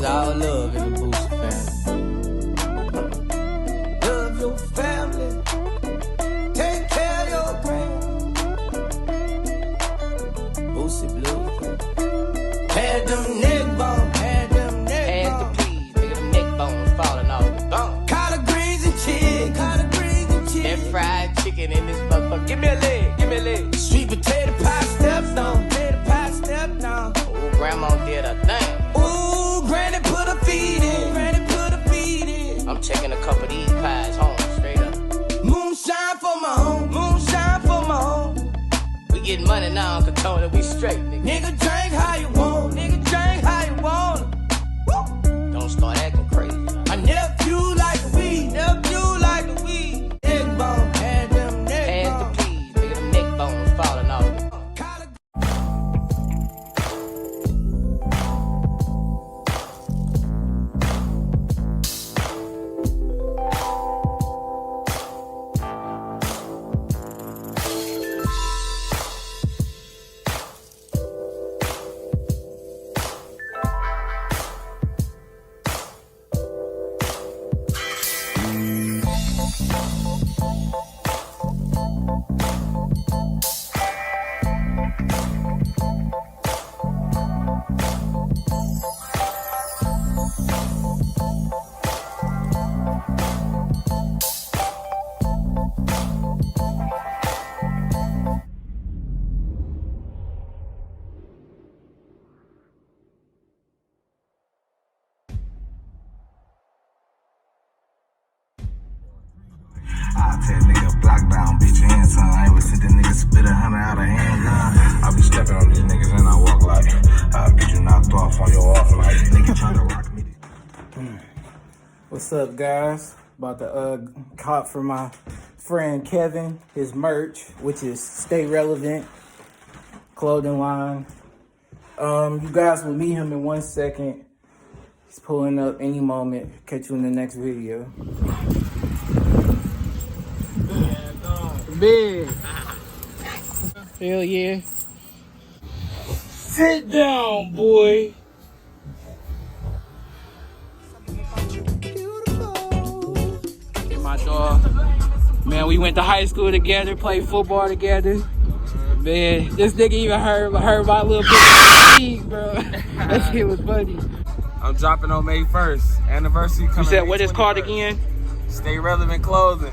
It's all love in the Boosie family. Love your family. Take care of your grand. Boosie Blue. Had them neck bones. Had them neck bones. Pass the peas. Nigga, them neck bones falling off the bone. Collard greens and chicken. Collard greens and chicken. That fried chicken in this motherfucker. Give me a leg. Give me a leg. Sweet potato pie stepped on. Potato pie stepped on. Oh, grandma did a thing. Ooh, granny put her feet in. Granny put her feet in. I'm taking a couple of these pies home, straight up. Moonshine for my home. Moonshine for my home. We getting money now, Uncle Tony. We straight, nigga. Nigga, drink how you want. Nigga, drink how you want. Woo. Don't start acting crazy. I nephew like the weed. Nephew like the weed. Neck bone. Had them neck bones. Pass the peas. Nigga, them neck bones falling off. I'll tell nigga block down, bitch hands on. I ever see the nigga spit 100 out of handgun. I be stepping on these niggas and I walk like I'll get you knocked off on your off like nigga trying to rock me. What's up, guys? About to cop for my friend Kevin his merch, which is Stay Relevant clothing line. You guys will meet him in 1 second. He's pulling up any moment. Catch you in the next video. Big. Hell yeah. Sit down, boy. My dog. Man, we went to high school together, played football together. Man, this nigga even heard my little bit, bro. That shit was funny. I'm dropping on May 1st. Anniversary coming. You said May what it's called 21st. again? Stay Relevant Clothing.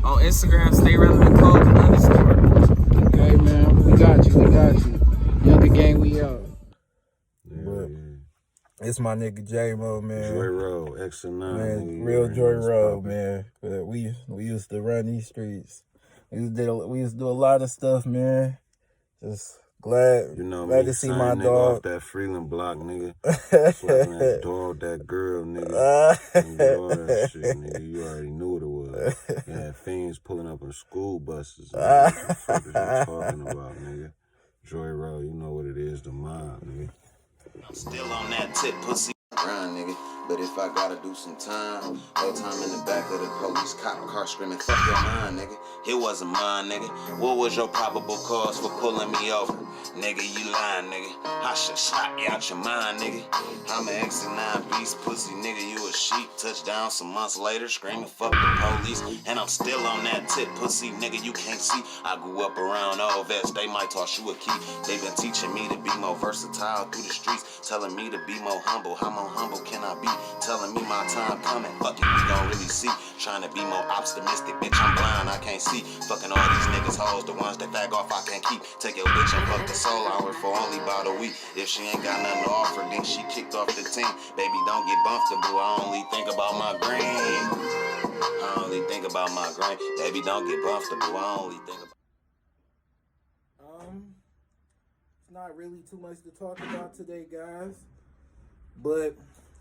On Instagram, Stay Relevant Clothing _ Okay, man. We got you. We got you. Younger gang, we out. But it's my nigga J-Mo, man. Joy Road, X and 9. Man, real Joy Road, man. But we used to run these streets. We used to do a lot of stuff, man. Just glad, You know glad me, to see same my nigga dog. off that Freeland block, nigga. Slapping that dog, that girl, nigga. And all that shit, nigga. You already knew what it was. You had fiends pulling up on school buses. Nigga. What the fuck is you talking about, nigga? Joy Road, you know what it is, the mob, nigga. I'm still on that tip pussy grind, nigga. But if I gotta do some time, whole time in the back of the police cop car screaming, fuck your mind, nigga. It wasn't mine, nigga. What was your probable cause for pulling me over? Nigga, you lying, nigga. I should slap you out your mind, nigga. I'm an X and 9 beast pussy, nigga. You a sheep. Touchdown some months later, screaming, fuck the police. And I'm still on that tip pussy, nigga. You can't see. I grew up around old vets. They might toss you a key. They been teaching me to be more versatile through the streets. Telling me to be more humble. How more humble can I be? Telling me my time coming. Fuck it, we gon' really see. Trying to be more optimistic. Bitch, I'm blind, I can't see. Fucking all these niggas hoes. The ones that bag off, I can't keep. Take your bitch and fuck the soul hour for only about a week. If she ain't got nothing to offer, then she kicked off the team. Baby, don't get comfortable. I only think about my green. I only think about my green. Baby, don't get comfortable. I only think about. It's not really too much to talk about today, guys. But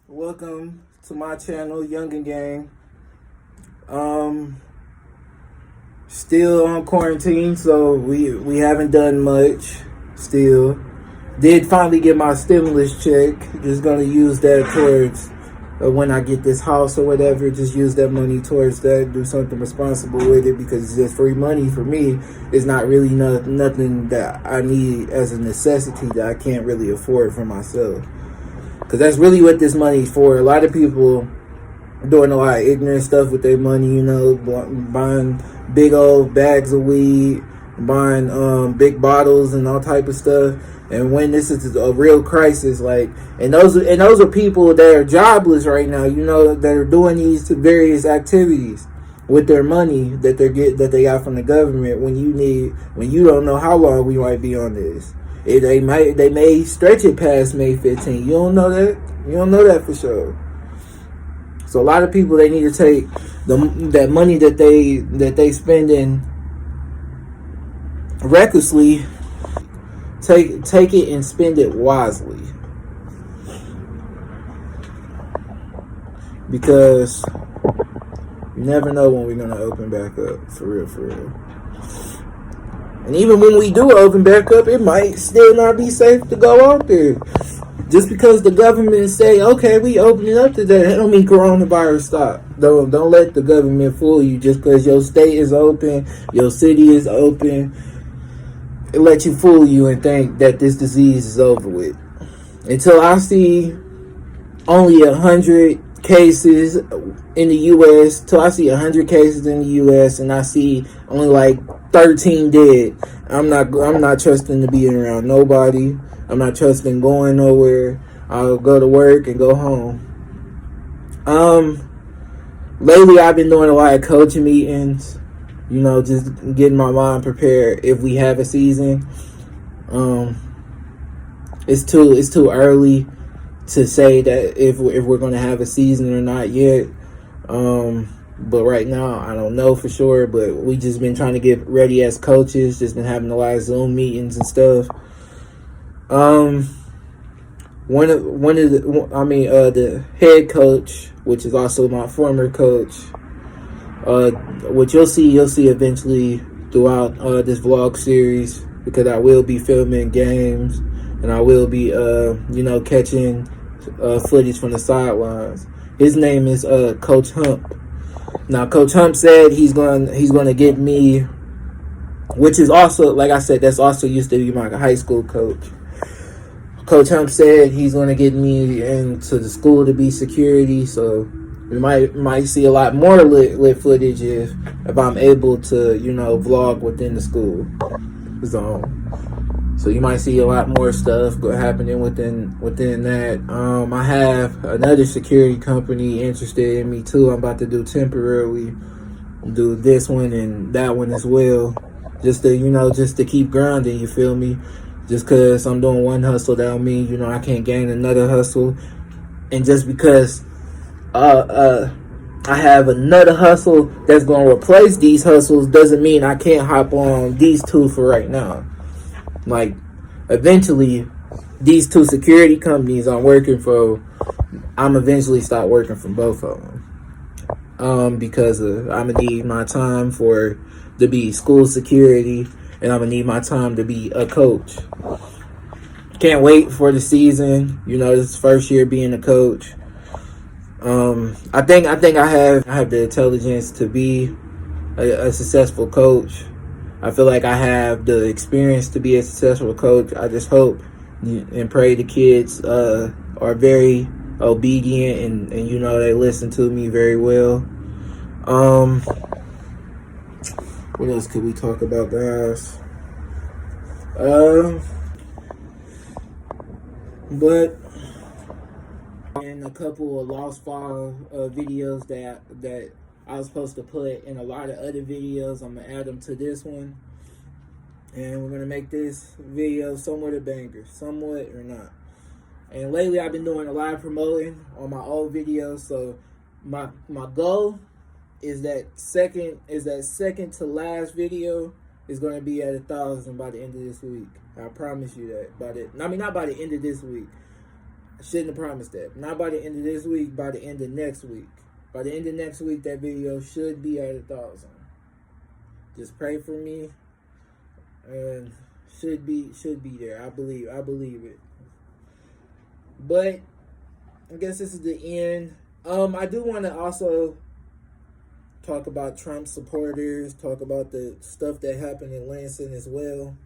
welcome to my channel, Youngin Gang. Still on quarantine, so we haven't done much. Still, did finally get my stimulus check. Just gonna use that towards when I get this house or whatever. Just use that money towards that. Do something responsible with it because it's just free money for me. It's not really nothing that I need as a necessity that I can't really afford for myself. Because that's really what this money's for. A lot of people doing a lot of ignorant stuff with their money, you know, buying big old bags of weed, buying big bottles and all type of stuff. And when this is a real crisis, like, and those are people that are jobless right now, you know, that are doing these various activities with their money that they got from the government. When you don't know how long we might be on this, they may stretch it past May 15th. You don't know that. You don't know that for sure. So a lot of people, they need to take that money that they spending recklessly. Take it and spend it wisely, because you never know when we're gonna open back up, for real. And even when we do open back up, it might still not be safe to go out there. Just because the government say, okay, we opening up today, that don't mean coronavirus stop. Don't let the government fool you just because your state is open, your city is open. It let you fool you and think that this disease is over with. Until I see only 100 cases in the U.S., till I see 100 cases in the U.S. and I see only like 13 dead, I'm not trusting to be around nobody. I'm not trusting going nowhere. I'll go to work and go home. Lately I've been doing a lot of coaching meetings. You know, just getting my mind prepared if we have a season. It's too early to say that if we're going to have a season or not yet. But right now, I don't know for sure. But we just been trying to get ready as coaches. Just been having a lot of Zoom meetings and stuff. The head coach, which is also my former coach. What you'll see eventually throughout this vlog series, because I will be filming games and I will be catching footage from the sidelines. His name is Coach Hump. Now Coach Hump said he's going to get me, which is also, like I said, that's also used to be my high school coach. Coach Hump said he's going to get me into the school to be security, so we might see a lot more lit footage if I'm able to, vlog within the school zone. So you might see a lot more stuff happening within that. I have another security company interested in me too. I'm about to do temporarily, do this one and that one as well, just to keep grinding. You feel me? Just because I'm doing one hustle, that don't mean I can't gain another hustle. And just because I have another hustle that's going to replace these hustles doesn't mean I can't hop on these two for right now. Like, eventually, these two security companies I'm working for, I'm eventually start working from both of them. Because I'm going to need my time to be school security, and I'm going to need my time to be a coach. Can't wait for the season. This is first year being a coach. I think I have the intelligence to be a successful coach. I feel like I have the experience to be a successful coach. I just hope and pray the kids are very obedient and they listen to me very well. What else could we talk about, guys? But and a couple of Lost File videos that I was supposed to put in a lot of other videos, I'm gonna add them to this one, and we're gonna make this video somewhat a banger, somewhat or not. And lately I've been doing a lot of promoting on my old videos, so my goal is that second to last video is going to be at 1,000 by the end of this week. I promise you that. Not by the end of this week. I shouldn't have promised that. Not by the end of this week, by the end of next week. By the end of next week, that video should be at 1,000. Just pray for me, and should be there. I believe it. But I guess this is the end. I do want to also talk about Trump supporters, talk about the stuff that happened in Lansing as well.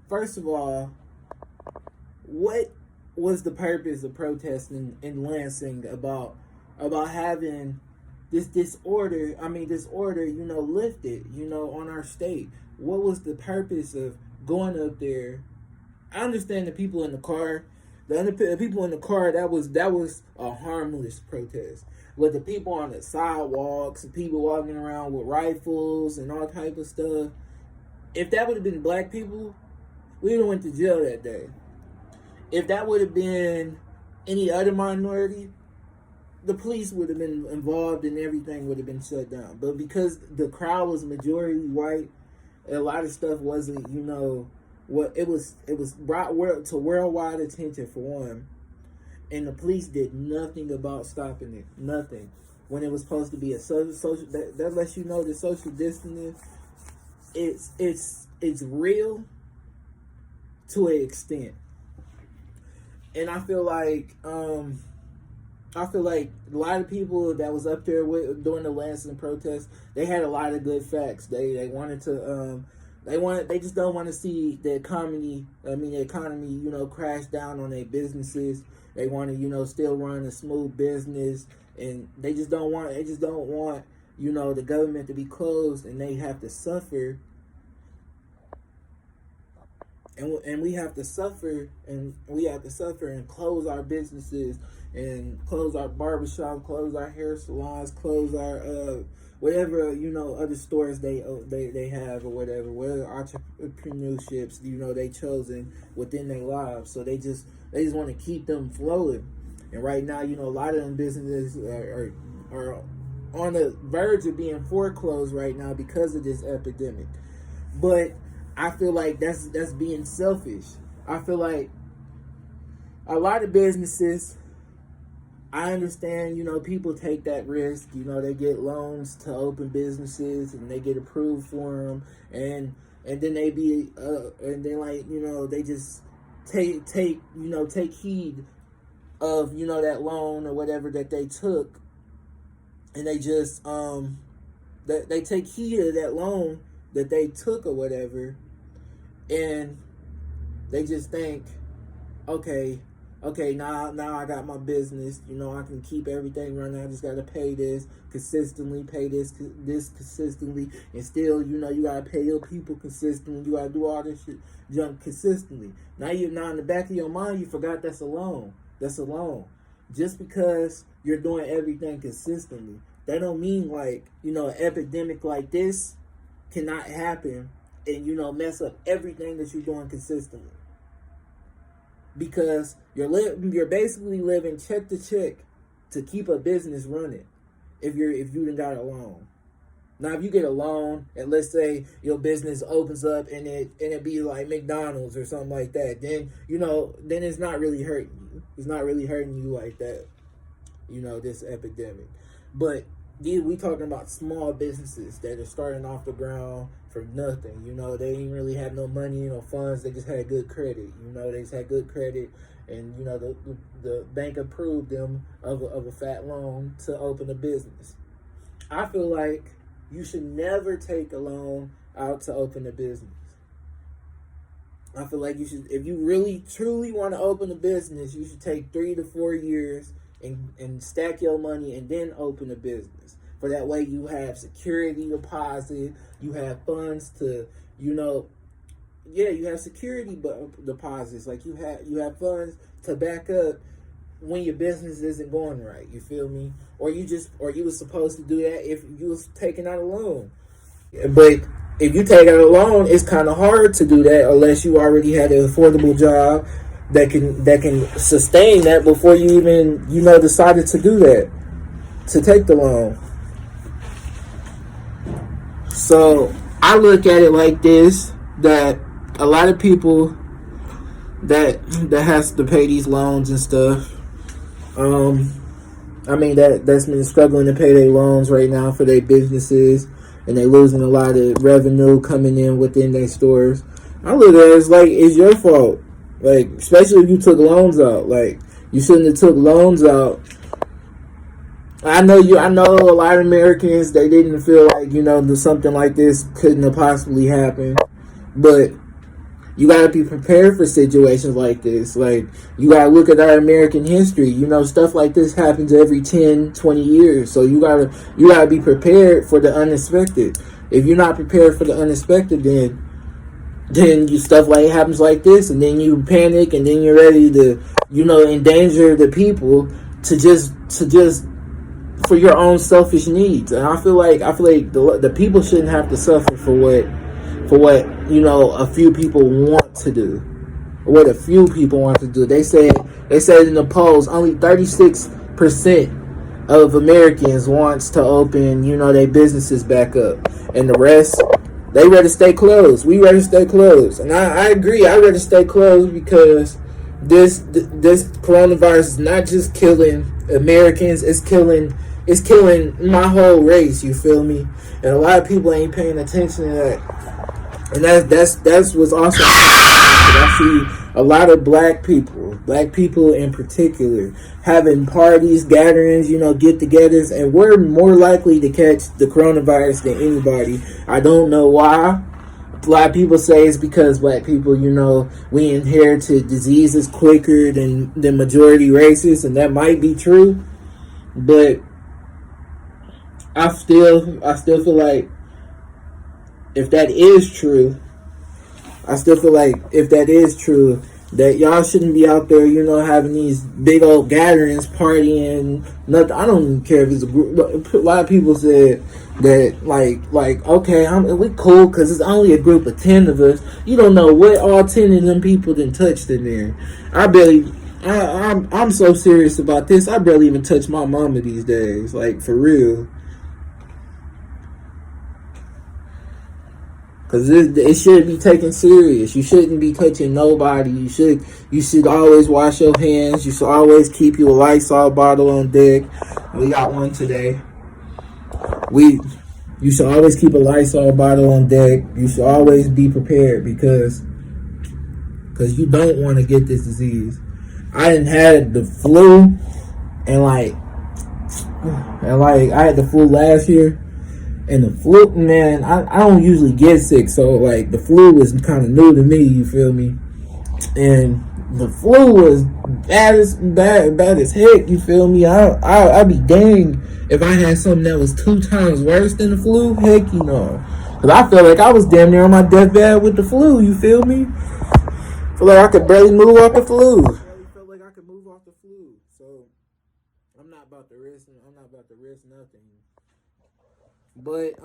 First of all, what was the purpose of protesting in Lansing about having this order, you know, lifted, you know, on our state? What was the purpose of going up there? I understand the people in the car. The people in the car, that was a harmless protest. But the people on the sidewalks, the people walking around with rifles and all type of stuff, if that would have been black people, we would have went to jail that day. If that would have been any other minority, the police would have been involved and everything would have been shut down. But because the crowd was majority white, a lot of stuff wasn't, you know, what it was brought to worldwide attention for one, and the police did nothing about stopping it. Nothing. When it was supposed to be a social that lets you know that social distancing, it's real to an extent. And I feel like a lot of people that was up there during the Lansing protest, they had a lot of good facts. They wanted to they just don't want to see the economy, you know, crash down on their businesses. They want to, you know, still run a smooth business, and they just don't want, you know, the government to be closed and they have to suffer. And we have to suffer and close our businesses and close our barbershop, close our hair salons, close our whatever, you know, other stores they have or whatever entrepreneurships, you know, they chosen within their lives. So they just want to keep them flowing. And right now, you know, a lot of them businesses are on the verge of being foreclosed right now because of this epidemic. But I feel like that's being selfish. I feel like a lot of businesses, I understand, you know, people take that risk. You know, they get loans to open businesses and they get approved for them, and then they be and then, like, you know, they just take heed of, you know, that loan or whatever that they took, and they just they take heed of that loan that they took or whatever, and they just think, okay, now I got my business, you know, I can keep everything running. I just got to pay this consistently, this consistently, and still, you know, you got to pay your people consistently. You got to do all this shit, junk consistently. Now in the back of your mind, you forgot that's a loan. That's a loan. Just because you're doing everything consistently, that don't mean, like, you know, an epidemic like this cannot happen and, you know, mess up everything that you're doing consistently. Because you're basically living check to check to keep a business running if you done got a loan. Now, if you get a loan and let's say your business opens up and it be like McDonald's or something like that, then, you know, then it's not really hurting you. It's not really hurting you like that, you know, this epidemic. But we talking about small businesses that are starting off the ground for nothing. You know, they didn't really have no money, no funds. They just had good credit. You know, they just had good credit, and, you know, the bank approved them of a fat loan to open a business. I feel like you should never take a loan out to open a business. I feel like you should, if you really truly want to open a business, you should take 3 to 4 years and stack your money and then open a business. For that way you have security deposit, you have funds to, you know, you have security deposits. Like you have funds to back up when your business isn't going right. You feel me? Or you was supposed to do that if you was taking out a loan. But if you take out a loan, it's kind of hard to do that unless you already had an affordable job that can sustain that before you even, you know, decided to do that, to take the loan. So I look at it like this, that a lot of people that has to pay these loans and stuff, that's been struggling to pay their loans right now for their businesses, and they losing a lot of revenue coming in within their stores. I look at it as like, it's your fault. Like, especially if you took loans out. Like, you shouldn't have took loans out. I know a lot of Americans, they didn't feel like, you know, something like this couldn't have possibly happened. But You gotta be prepared for situations like this. Like, you gotta look at our American history. You know, stuff like this happens every 10, 20 years. So you gotta be prepared for the unexpected. If you're not prepared for the unexpected, then you stuff like happens like this, and then you panic, and then you're ready to, you know, endanger the people to just for your own selfish needs. And I feel like the people shouldn't have to suffer for what you know a few people want to do. What a few people want to do. They said in the polls only 36% of Americans wants to open, you know, their businesses back up, and the rest, they rather stay closed. We rather stay closed, and I agree. I rather stay closed because this coronavirus is not just killing Americans. It's killing my whole race. You feel me? And a lot of people ain't paying attention to that. And that's what's awesome. I see a lot of black people in particular, having parties, gatherings, you know, get-togethers, and we're more likely to catch the coronavirus than anybody. I don't know why. A lot of people say it's because black people, you know, we inherited diseases quicker than the majority races, and that might be true. But I still feel like if that is true, that y'all shouldn't be out there, you know, having these big old gatherings, partying, nothing. I don't even care if it's a group. A lot of people said that, like, okay, we cool because it's only a group of 10 of us. You don't know what all 10 of them people done touched in there. I'm so serious about this. I barely even touch my mama these days, like, for real. Because it should be taken serious. You shouldn't be touching nobody. You should always wash your hands. You should always keep you a Lysol bottle on deck. We got one today. You should always keep a Lysol bottle on deck. You should always be prepared because you don't want to get this disease. I done had the flu and I had the flu last year. And the flu, man, I don't usually get sick, so like the flu was kind of new to me. You feel me? And the flu was bad as heck. You feel me? I'd be dang if I had something that was 2 times worse than the flu. Heck, you know, because I feel like I was damn near on my deathbed with the flu. You feel me? I feel like I could barely move off the flu. So I'm not about to risk nothing. But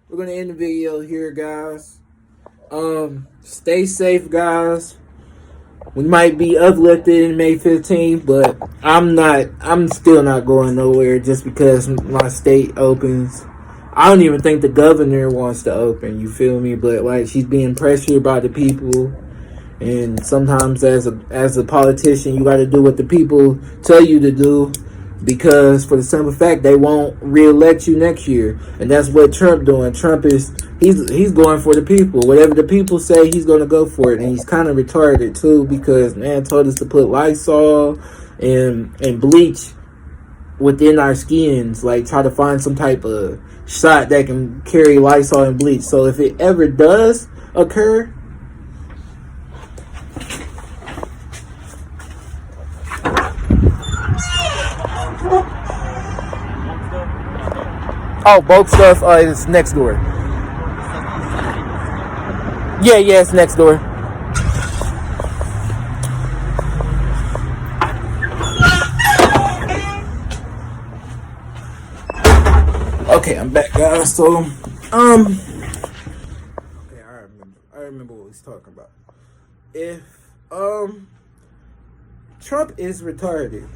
we're gonna end the video here, guys. Stay safe, guys. We might be uplifted in May 15th, but I'm still not going nowhere just because my state opens. I don't even think the governor wants to open, you feel me? But like, she's being pressured by the people, and sometimes as a politician, you gotta do what the people tell you to do. Because for the simple fact they won't re-elect you next year, and that's what Trump doing. Trump he's going for the people. Whatever the people say, he's going to go for it, and he's kind of retarded too. Because man told us to put Lysol and bleach within our skins, like try to find some type of shot that can carry Lysol and bleach. So if it ever does occur, oh, bulk stuff, it's next door. Yeah, it's next door. Okay, I'm back, guys. So, okay, I remember what we was talking about. If, Trump is retarded,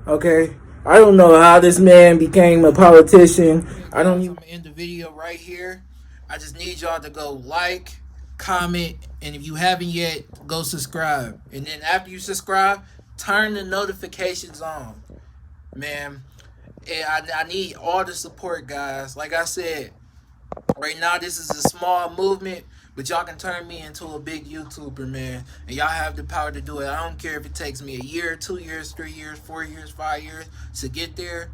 okay? I don't know how this man became a politician. I don't even end the video right here. I just need y'all to go like, comment, and if you haven't yet, go subscribe. And then after you subscribe, turn the notifications on. Man, and I need all the support, guys. Like I said, right now this is a small movement, but y'all can turn me into a big YouTuber, man. And y'all have the power to do it. I don't care if it takes me a year, 2 years, 3 years, 4 years, 5 years to get there.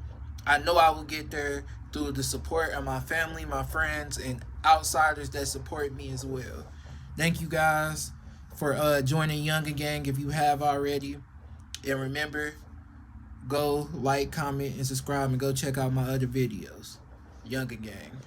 I know I will get there through the support of my family, my friends, and outsiders that support me as well. Thank you guys for joining Younger Gang if you have already. And remember, go like, comment, and subscribe, and go check out my other videos. Younger Gang.